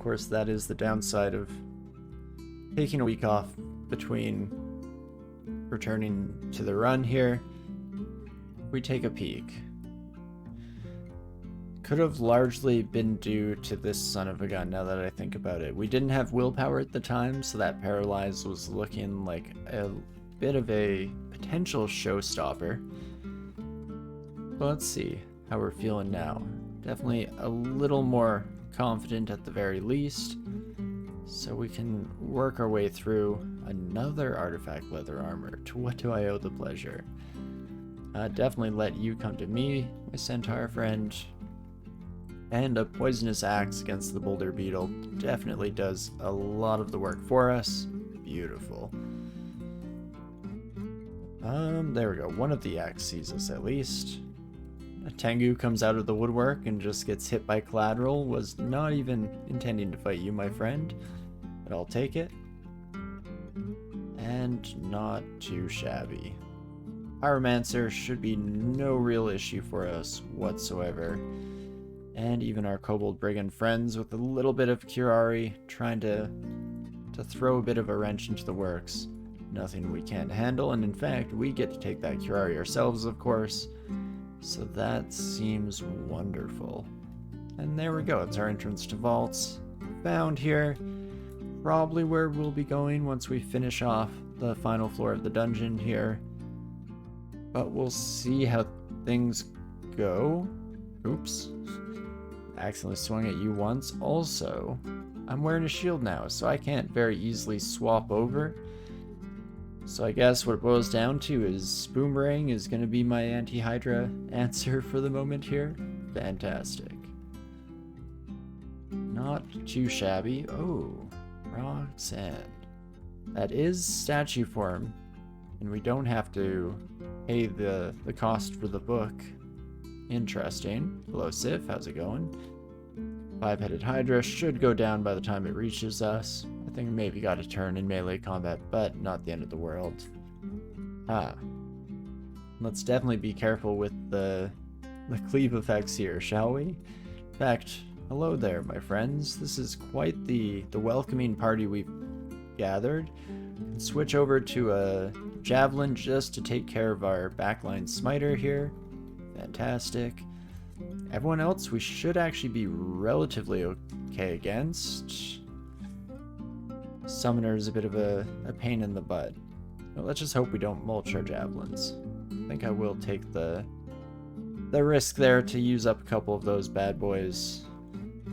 course, that is the downside of taking a week off between returning to the run here. We take a peek. Could have largely been due to this son of a gun, now that I think about it. We didn't have willpower at the time, so that paralyze was looking like a bit of a potential showstopper. But let's see how we're feeling now. Definitely a little more confident at the very least, so we can work our way through another artifact leather armor. To what do I owe the pleasure? Definitely let you come to me, my centaur friend. And a poisonous axe against the boulder beetle definitely does a lot of the work for us. Beautiful. There we go. One of the axe sees us at least. A Tengu comes out of the woodwork and just gets hit by collateral. Was not even intending to fight you, my friend, but I'll take it. And not too shabby. Pyromancer should be no real issue for us whatsoever. And even our Kobold Brigand friends with a little bit of Curari trying to throw a bit of a wrench into the works. Nothing we can't handle, and in fact, we get to take that Curari ourselves, of course. So that seems wonderful. And there we go, it's our entrance to vaults. Found here. Probably where we'll be going once we finish off the final floor of the dungeon here. But we'll see how things go. Oops. Accidentally swung at you once. Also, I'm wearing a shield now, so I can't very easily swap over. So I guess what it boils down to is Boomerang is going to be my anti-Hydra answer for the moment here. Fantastic. Not too shabby. Oh, Roxanne. That is statue form, and we don't have to pay the cost for the book. Interesting. Hello, Sif. How's it going? Five-headed Hydra should go down by the time it reaches us. I think maybe got a turn in melee combat, but not the end of the world. Let's definitely be careful with the cleave effects here, shall we? In fact, hello there, my friends. This is quite the welcoming party we've gathered. Switch over to a javelin just to take care of our backline smiter here. Fantastic. Everyone else we should actually be relatively okay against. Summoner's a bit of a pain in the butt. Well, let's just hope we don't mulch our javelins. I think I will take the risk there to use up a couple of those bad boys.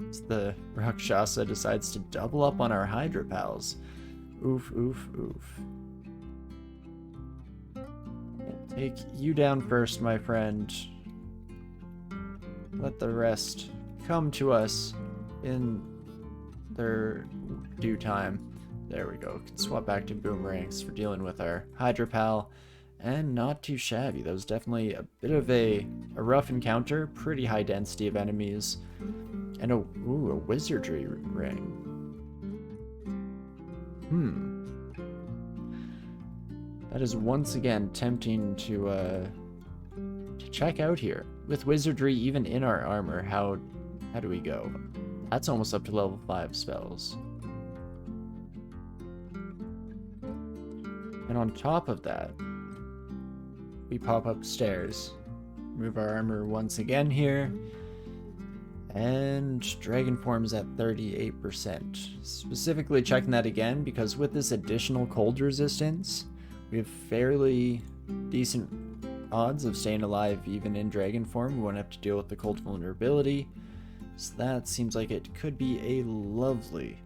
As the Rakshasa decides to double up on our Hydra pals. Oof, oof, oof. I'll take you down first, my friend. Let the rest come to us in their due time. There we go. Can swap back to Boomerangs for dealing with our Hydra pal. And not too shabby. That was definitely a bit of a rough encounter. Pretty high density of enemies. And a wizardry ring. That is once again tempting to check out here. With wizardry even in our armor, how do we go? That's almost up to level 5 spells. And on top of that, we pop upstairs. Move our armor once again here. And dragon form's at 38%. Specifically checking that again because with this additional cold resistance, we have fairly decent odds of staying alive even in dragon form. We won't have to deal with the cold vulnerability. So that seems like it could be a lovely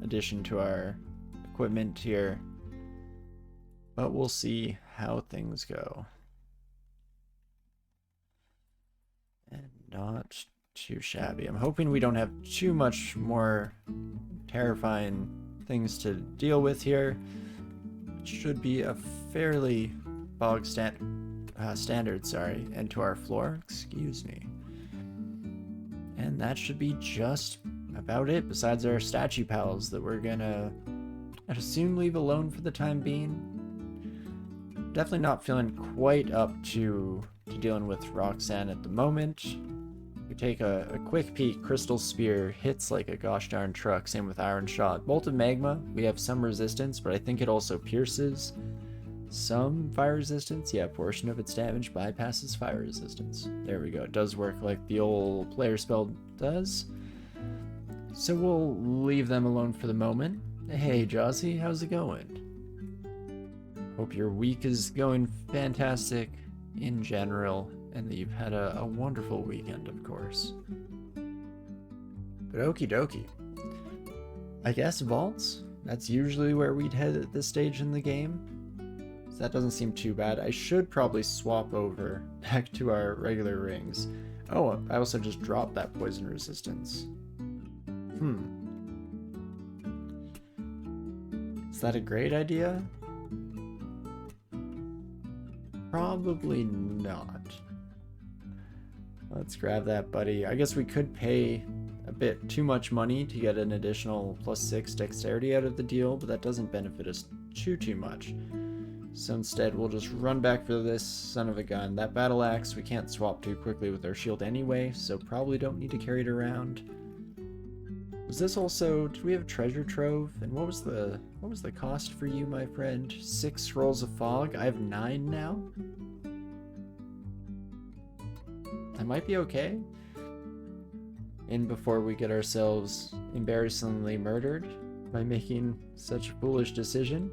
addition to our equipment here. But we'll see how things go. And not too shabby. I'm hoping we don't have too much more terrifying things to deal with here. It should be a fairly bog standard end to our floor. Excuse me. And that should be just about it, besides our statue pals that we're gonna, I'd assume, leave alone for the time being. Definitely not feeling quite up to dealing with Roxanne at the moment. We take a quick peek, Crystal Spear hits like a gosh darn truck, same with Iron Shot. Bolt of Magma, we have some resistance, but I think it also pierces some fire resistance. Yeah, a portion of its damage bypasses fire resistance. There we go, it does work like the old player spell does. So we'll leave them alone for the moment. Hey Jossie, how's it going? Hope your week is going fantastic in general, and that you've had a wonderful weekend, of course. But okie dokie. I guess vaults? That's usually where we'd head at this stage in the game. So that doesn't seem too bad. I should probably swap over back to our regular rings. Oh, I also just dropped that poison resistance. Is that a great idea? Probably not. Let's grab that buddy. I guess we could pay a bit too much money to get an additional +6 dexterity out of the deal, but that doesn't benefit us too much. So instead we'll just run back for this son of a gun. That battle axe we can't swap too quickly with our shield anyway, so probably don't need to carry it around. Was this also, did we have a treasure trove? And what was the cost for you, my friend? 6 scrolls of fog? I have 9 now? That might be okay. And before we get ourselves embarrassingly murdered by making such a foolish decision.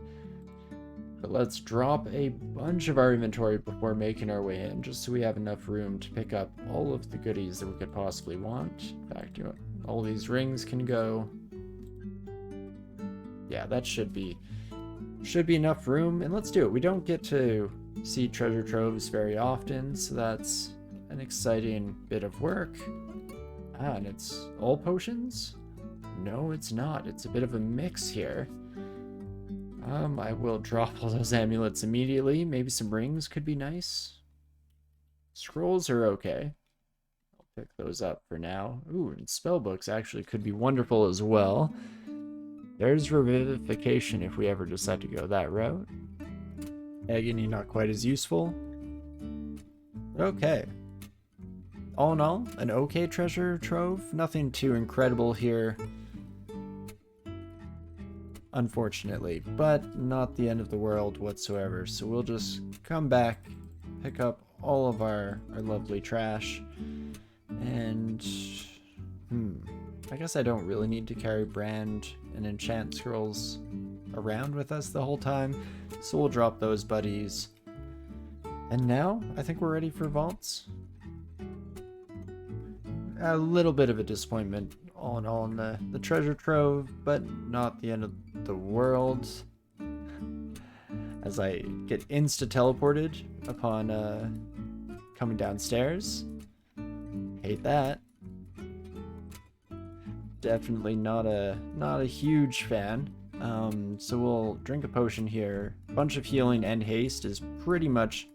But let's drop a bunch of our inventory before making our way in, just so we have enough room to pick up all of the goodies that we could possibly want. In fact, you know, all these rings can go. Yeah, that should be enough room, and let's do it. We don't get to see treasure troves very often, so that's an exciting bit of work. Ah, and it's all potions? No, it's not. It's a bit of a mix here. I will drop all those amulets immediately. Maybe some rings could be nice. Scrolls are okay. I'll pick those up for now. Ooh, and spellbooks actually could be wonderful as well. There's revivification if we ever decide to go that route. Agony not quite as useful. But okay. All in all, an okay treasure trove. Nothing too incredible here, unfortunately, but not the end of the world whatsoever. So we'll just come back, pick up all of our lovely trash, and I guess I don't really need to carry brand and enchant scrolls around with us the whole time, so we'll drop those buddies. And now I think we're ready for vaults. A little bit of a disappointment all in all in the treasure trove, but not the end of the world, as I get insta-teleported upon coming downstairs. Hate that. Definitely not a huge fan. So we'll drink a potion here. Bunch of healing and haste is pretty much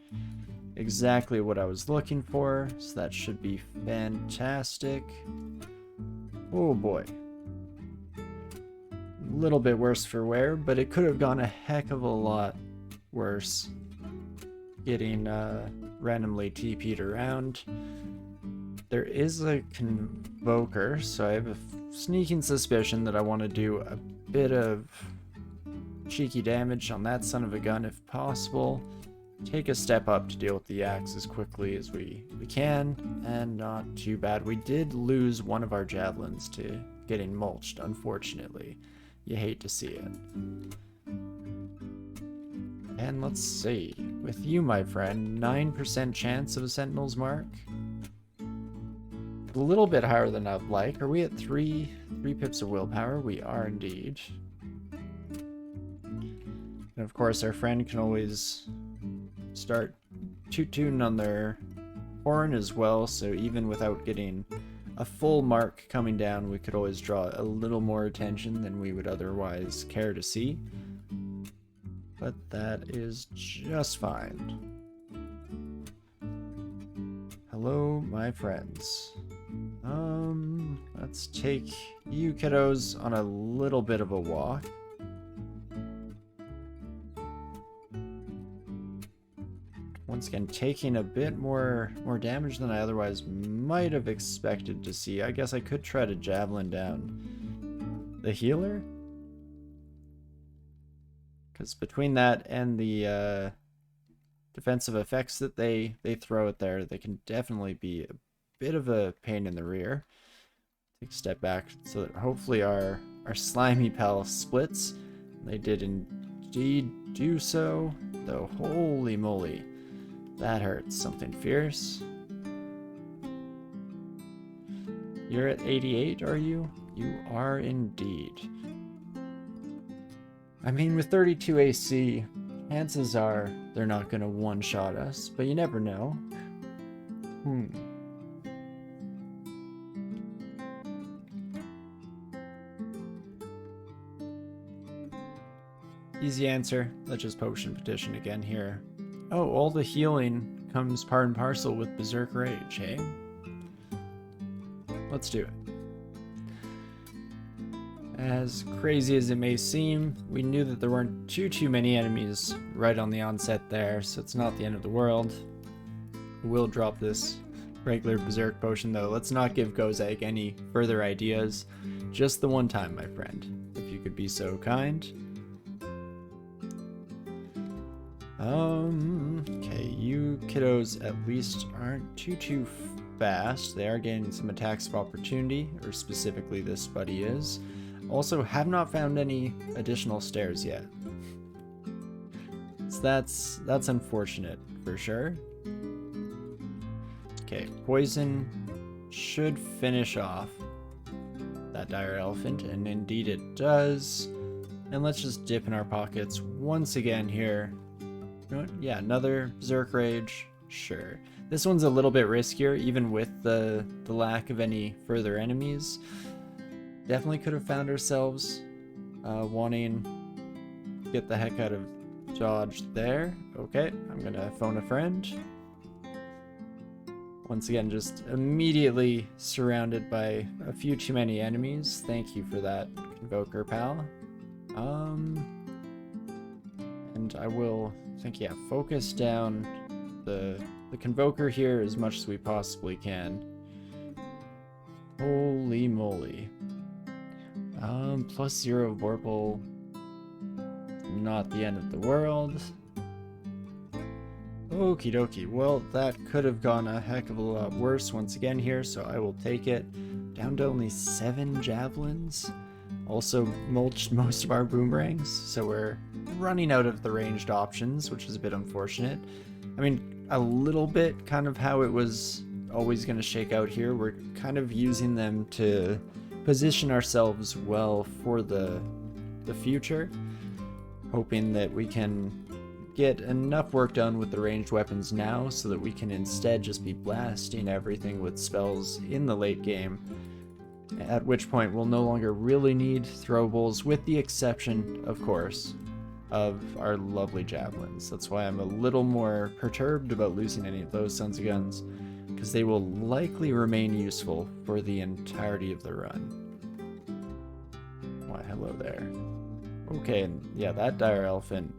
exactly what I was looking for, so that should be fantastic. Oh boy. A little bit worse for wear, but it could have gone a heck of a lot worse getting randomly TP'd around. There is a Convoker, so I have a sneaking suspicion that I want to do a bit of cheeky damage on that son of a gun if possible. Take a step up to deal with the axe as quickly as we can, and not too bad. We did lose one of our javelins to getting mulched, unfortunately. You hate to see it. And let's see. With you, my friend, 9% chance of a Sentinel's Mark. A little bit higher than I'd like. Are we at 3 pips of willpower? We are indeed. And of course, our friend can always start toot-tooting on their horn as well, so even without getting a full mark coming down, we could always draw a little more attention than we would otherwise care to see. But that is just fine. Hello, my friends. Let's take you kiddos on a little bit of a walk. Once again, taking a bit more damage than I otherwise might have expected to see. I guess I could try to javelin down the healer. Because between that and the defensive effects that they throw at there, they can definitely be a bit of a pain in the rear. Take a step back so that hopefully our slimy pal splits. They did indeed do so, though holy moly, that hurts. Something fierce. You're at 88, are you? You are indeed. I mean, with 32 AC, chances are they're not going to one-shot us, but you never know. Easy answer. Let's just potion petition again here. Oh, all the healing comes part and parcel with Berserk Rage, hey? Let's do it. As crazy as it may seem, we knew that there weren't too many enemies right on the onset there, so it's not the end of the world. We'll drop this regular Berserk potion though. Let's not give Gozag any further ideas. Just the one time, my friend. If you could be so kind. Okay, you kiddos at least aren't too fast. They are gaining some attacks of opportunity, or specifically this buddy is. Also, have not found any additional stairs yet. So that's unfortunate for sure. Okay, poison should finish off that dire elephant, and indeed it does. And let's just dip in our pockets once again here. You know what? Yeah, another Berserk Rage. Sure. This one's a little bit riskier, even with the lack of any further enemies. Definitely could have found ourselves wanting to get the heck out of dodge there. Okay, I'm gonna phone a friend. Once again, just immediately surrounded by a few too many enemies. Thank you for that, Convoker pal. And I will, I think, yeah, focus down the Convoker here as much as we possibly can. Holy moly. +0 Vorpal. Not the end of the world. Okie dokie. Well, that could have gone a heck of a lot worse once again here, so I will take it. Down to only 7 javelins. Also mulched most of our boomerangs, so we're running out of the ranged options, which is a bit unfortunate. I mean, a little bit kind of how it was always going to shake out here. We're kind of using them to position ourselves well for the future, hoping that we can get enough work done with the ranged weapons now so that we can instead just be blasting everything with spells in the late game, at which point we'll no longer really need throwables, with the exception, of course, of our lovely javelins. That's why I'm a little more perturbed about losing any of those sons of guns, because they will likely remain useful for the entirety of the run. Why, hello there. Okay, and yeah, that dire elephant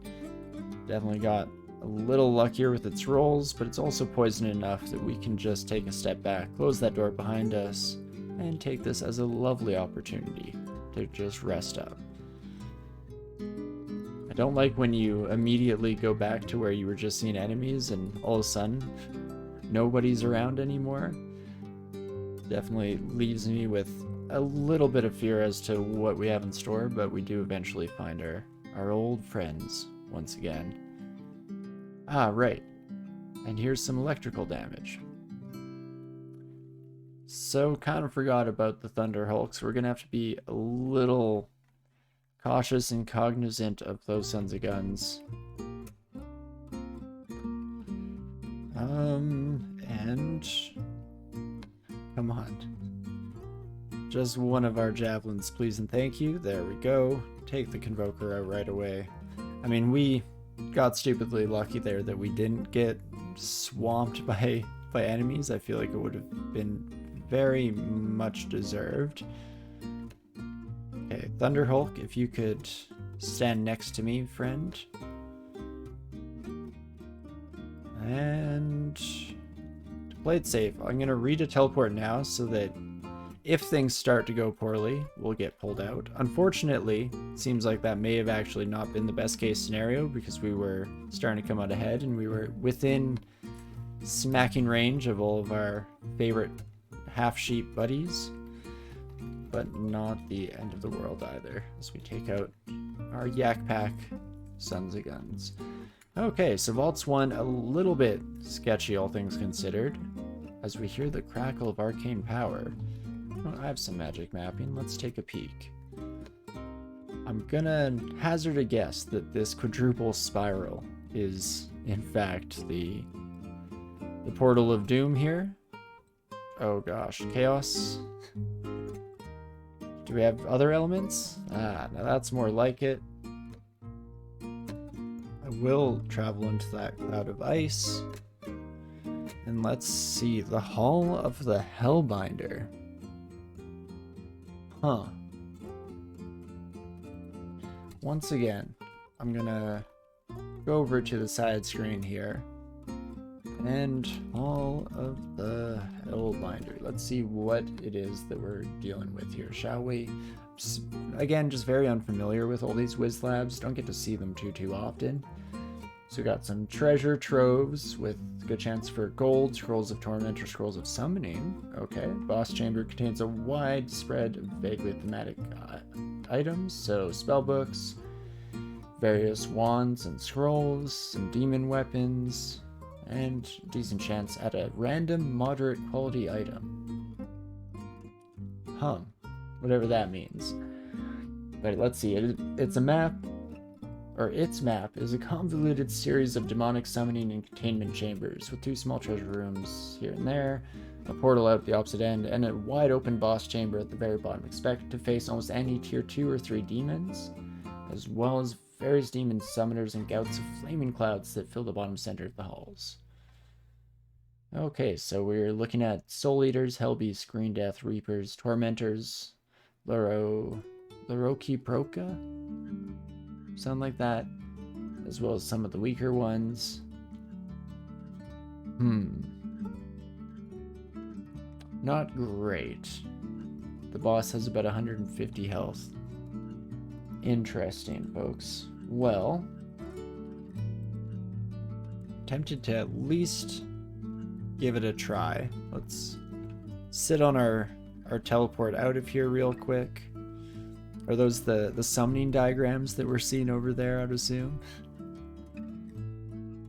definitely got a little luckier with its rolls, but it's also poisoned enough that we can just take a step back, close that door behind us, and take this as a lovely opportunity to just rest up. I don't like when you immediately go back to where you were just seeing enemies and all of a sudden nobody's around anymore. Definitely leaves me with a little bit of fear as to what we have in store, but we do eventually find our old friends once again. Ah, right. And here's some electrical damage. So kind of forgot about the Thunder Hulks. We're gonna have to be a little cautious and cognizant of those sons of guns. And come on. Just one of our javelins, please and thank you. There we go. Take the Convoker out right away. I mean, we got stupidly lucky there that we didn't get swamped by enemies. I feel like it would have been very much deserved. Okay, Thunder Hulk, if you could stand next to me, friend. And to play it safe, I'm going to read a teleport now so that if things start to go poorly, we'll get pulled out. Unfortunately, it seems like that may have actually not been the best case scenario because we were starting to come out ahead and we were within smacking range of all of our favorite half-sheep buddies. But not the end of the world either, as we take out our Yak Pack Sons of Guns. Okay, so Vault's 1, a little bit sketchy, all things considered, as we hear the crackle of arcane power. Oh, I have some magic mapping. Let's take a peek. I'm gonna hazard a guess that this quadruple spiral is, in fact, the portal of doom here. Oh gosh, chaos. Do we have other elements? Ah, now that's more like it. I will travel into that cloud of ice. And let's see, the Hall of the Hellbinder. Huh. Once again, I'm gonna go over to the side screen here. And Hall of the Hellbinder. Let's see what it is that we're dealing with here, shall we? Again, just very unfamiliar with all these Wiz Labs. Don't get to see them too often. So we got some treasure troves with good chance for gold, scrolls of torment, or scrolls of summoning. Okay, boss chamber contains a wide spread of vaguely thematic items, so spell books, various wands and scrolls, some demon weapons, and decent chance at a random moderate quality item. Whatever that means. But let's see, it's a map, or its map is a convoluted series of demonic summoning and containment chambers with 2 small treasure rooms here and there, a portal out the opposite end, and a wide open boss chamber at the very bottom. Expect to face almost any tier 2 or 3 demons, as well as various demon summoners and gouts of flaming clouds that fill the bottom center of the halls. Okay, so we're looking at Soul Eaters, Hellbeasts, Green Death, Reapers, Tormentors, Laroki Proka? Sound like that, as well as some of the weaker ones. Not great. The boss has about 150 health. Interesting, folks. Well, tempted to at least give it a try. Let's sit on our teleport out of here real quick. Are those the summoning diagrams that we're seeing over there, I'd assume?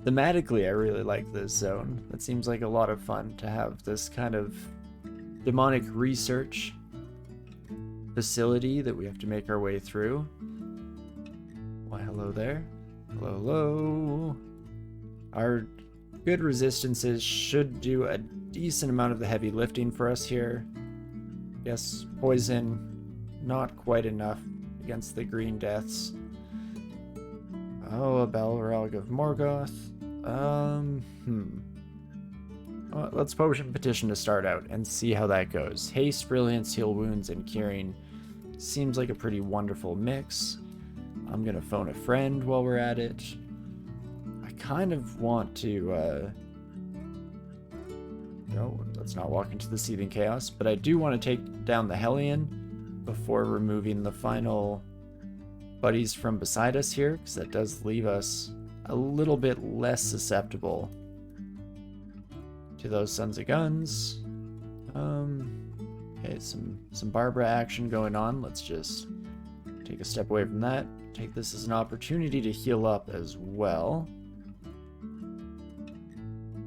Thematically, I really like this zone. It seems like a lot of fun to have this kind of demonic research facility that we have to make our way through. Why, hello there. Hello, hello. Our good resistances should do a decent amount of the heavy lifting for us here. Yes, poison, not quite enough against the Green Deaths. Oh, a Balrog of Morgoth. Well, let's potion petition to start out and see how that goes. Haste, Brilliance, Heal Wounds, and Curing seems like a pretty wonderful mix. I'm gonna phone a friend while we're at it. I kind of want to, no, let's not walk into the Seething Chaos, but I do want to take down the Hellion before removing the final buddies from beside us here, because that does leave us a little bit less susceptible to those Sons of Guns. Okay, some Barbara action going on. Let's just take a step away from that. Take this as an opportunity to heal up as well.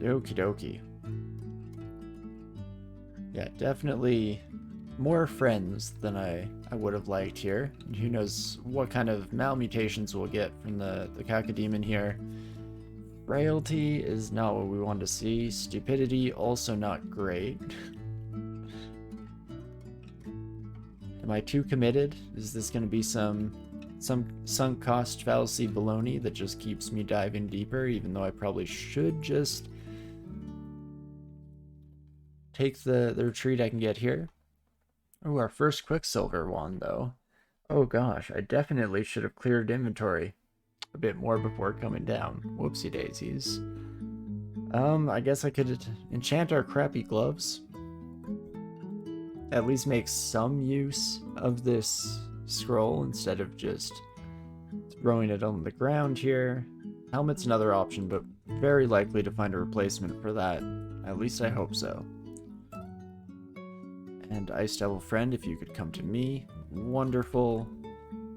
Okie dokie. Yeah, definitely more friends than I would have liked here. And who knows what kind of malmutations we'll get from the Cacodemon here. Frailty is not what we want to see. Stupidity, also not great. Am I too committed? Is this going to be some sunk cost fallacy baloney that just keeps me diving deeper, even though I probably should just take the retreat I can get here? Oh, our first Quicksilver wand, though. Oh gosh, I definitely should have cleared inventory a bit more before coming down. Whoopsie daisies. I guess I could enchant our crappy gloves. At least make some use of this scroll instead of just throwing it on the ground here. Helmet's another option, but very likely to find a replacement for that. At least I hope so. And Ice Devil Friend, if you could come to me. Wonderful.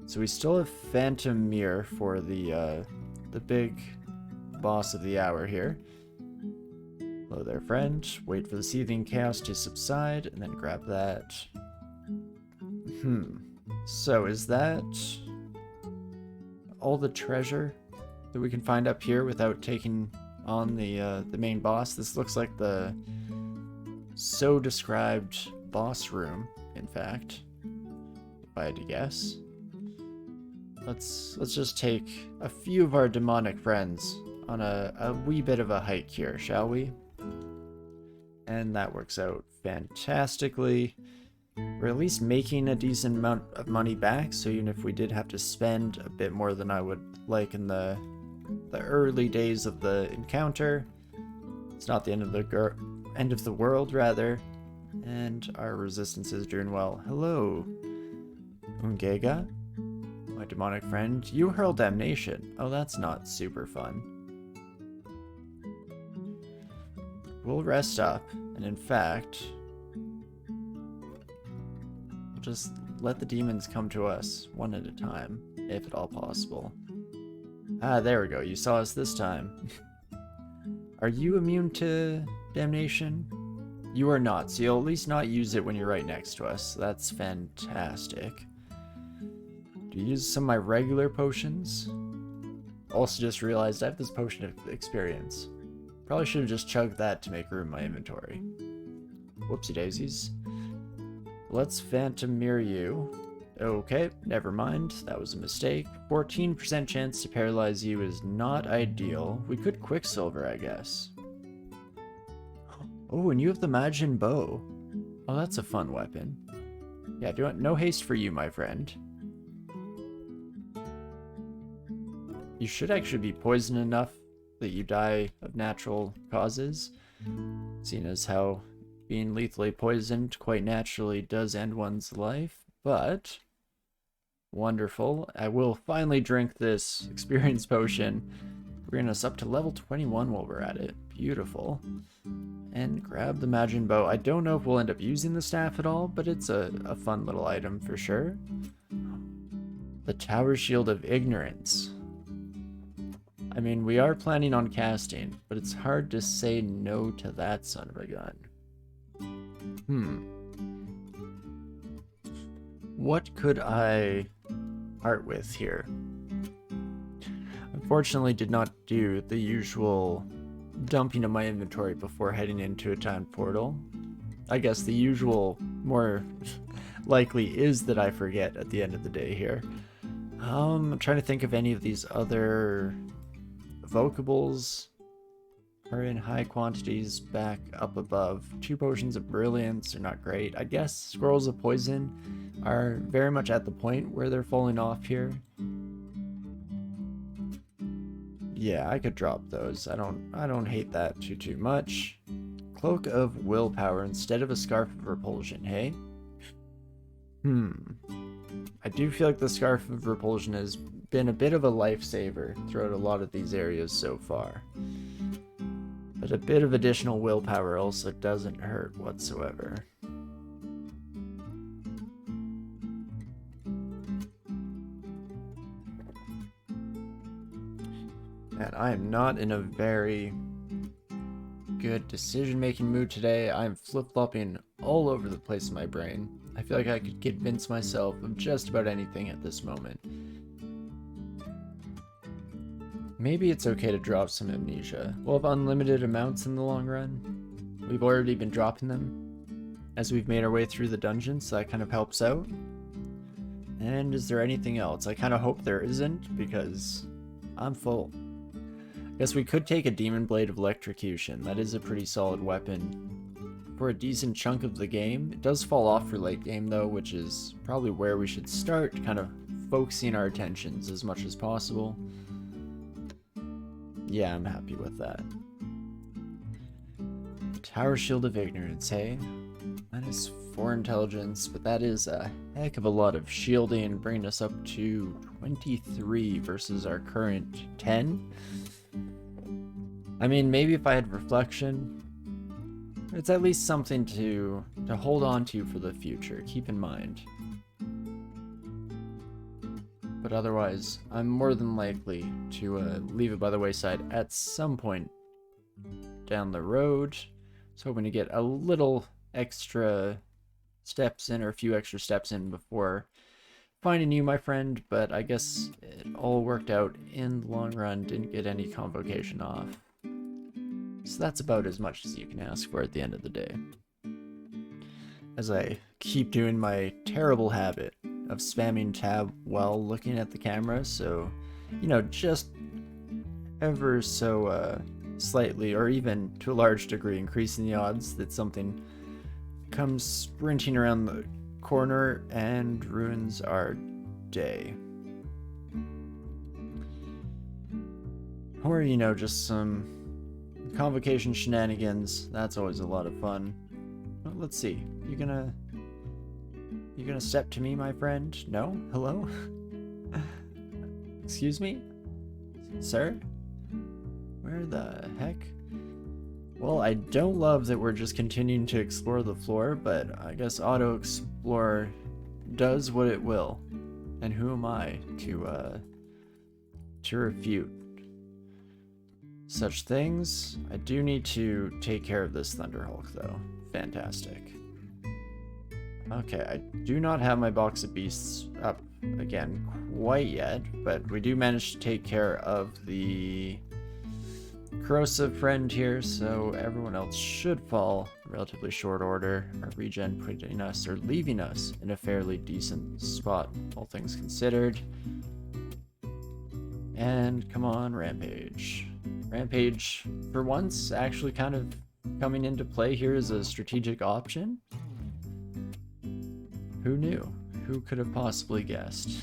So we still have Phantom Mirror for the big boss of the hour here. Hello there, friend. Wait for the seething chaos to subside, and then grab that. So is that all the treasure that we can find up here without taking on the main boss? This looks like the so described boss room, in fact, if I had to guess. Let's just take a few of our demonic friends on a wee bit of a hike here, shall we? And that works out fantastically. We're at least making a decent amount of money back, so even if we did have to spend a bit more than I would like in the early days of the encounter, it's not the end of the world, rather. And our resistance is doing well. Hello, Ungega, my demonic friend. You hurl damnation. Oh, that's not super fun. We'll rest up, and in fact, we'll just let the demons come to us one at a time, if at all possible. Ah, there we go. You saw us this time. Are you immune to damnation? You are not, so you'll at least not use it when you're right next to us. That's fantastic. Do you use some of my regular potions? Also just realized I have this potion of experience. Probably should have just chugged that to make room in my inventory. Whoopsie daisies. Let's Phantom Mirror you. Okay, never mind. That was a mistake. 14% chance to paralyze you is not ideal. We could Quicksilver, I guess. Oh, and you have the Magian Bow. Oh, that's a fun weapon. Yeah, no haste for you, my friend. You should actually be poisoned enough that you die of natural causes, seeing as how being lethally poisoned quite naturally does end one's life, but wonderful. I will finally drink this experience potion, bringing us up to level 21 while we're at it. Beautiful. And grab the Magian Bow. I don't know if we'll end up using the staff at all, but it's a fun little item for sure. The Tower Shield of Ignorance. I mean, we are planning on casting, but it's hard to say no to that son of a gun. What could I art with here? Unfortunately, did not do the usual dumping of my inventory before heading into a time portal. I guess the usual more likely is that I forget at the end of the day here. I'm trying to think of any of these other evocables are in high quantities back up above. 2 potions of brilliance are not great. I guess scrolls of poison are very much at the point where they're falling off here. Yeah, I could drop those. I don't hate that too much. Cloak of Willpower instead of a Scarf of Repulsion, hey? I do feel like the Scarf of Repulsion has been a bit of a lifesaver throughout a lot of these areas so far. But a bit of additional willpower also doesn't hurt whatsoever. And I am not in a very good decision-making mood today. I'm flip-flopping all over the place in my brain. I feel like I could convince myself of just about anything at this moment. Maybe it's okay to drop some amnesia. We'll have unlimited amounts in the long run. We've already been dropping them as we've made our way through the dungeon, so that kind of helps out. And is there anything else? I kind of hope there isn't, because I'm full. I guess we could take a Demon Blade of Electrocution. That is a pretty solid weapon for a decent chunk of the game. It does fall off for late game though, which is probably where we should start kind of focusing our attentions as much as possible. Yeah, I'm happy with that. Tower Shield of Ignorance, hey? -4 intelligence, but that is a heck of a lot of shielding, bringing us up to 23 versus our current 10. I mean, maybe if I had reflection, it's at least something to hold on to for the future, keep in mind. But otherwise, I'm more than likely to leave it by the wayside at some point down the road. So hoping to get a little extra steps in, or a few extra steps in before finding you, my friend, but I guess it all worked out in the long run, didn't get any convocation off. So that's about as much as you can ask for at the end of the day. As I keep doing my terrible habit of spamming tab while looking at the camera, so, you know, just ever so slightly, or even to a large degree, increasing the odds that something comes sprinting around the corner and ruins our day. Or, you know, just some convocation shenanigans. That's always a lot of fun. Well, let's see. You gonna step to me, my friend? No? Hello? Excuse me? Sir? Where the heck? Well, I don't love that we're just continuing to explore the floor, but I guess Auto Explorer does what it will. And who am I to refute such things? I do need to take care of this Thunderhulk, though. Fantastic. Okay, I do not have my box of beasts up again quite yet, but we do manage to take care of the corrosive friend here, so everyone else should fall in relatively short order. Our regen putting us, or leaving us, in a fairly decent spot, all things considered. And come on, Rampage. Rampage, for once, actually kind of coming into play here as a strategic option. Who knew? Who could have possibly guessed?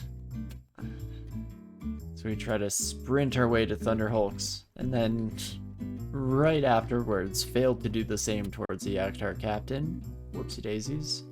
So we try to sprint our way to Thunderhulks, and then right afterwards failed to do the same towards the Yaktar captain. Whoopsie daisies.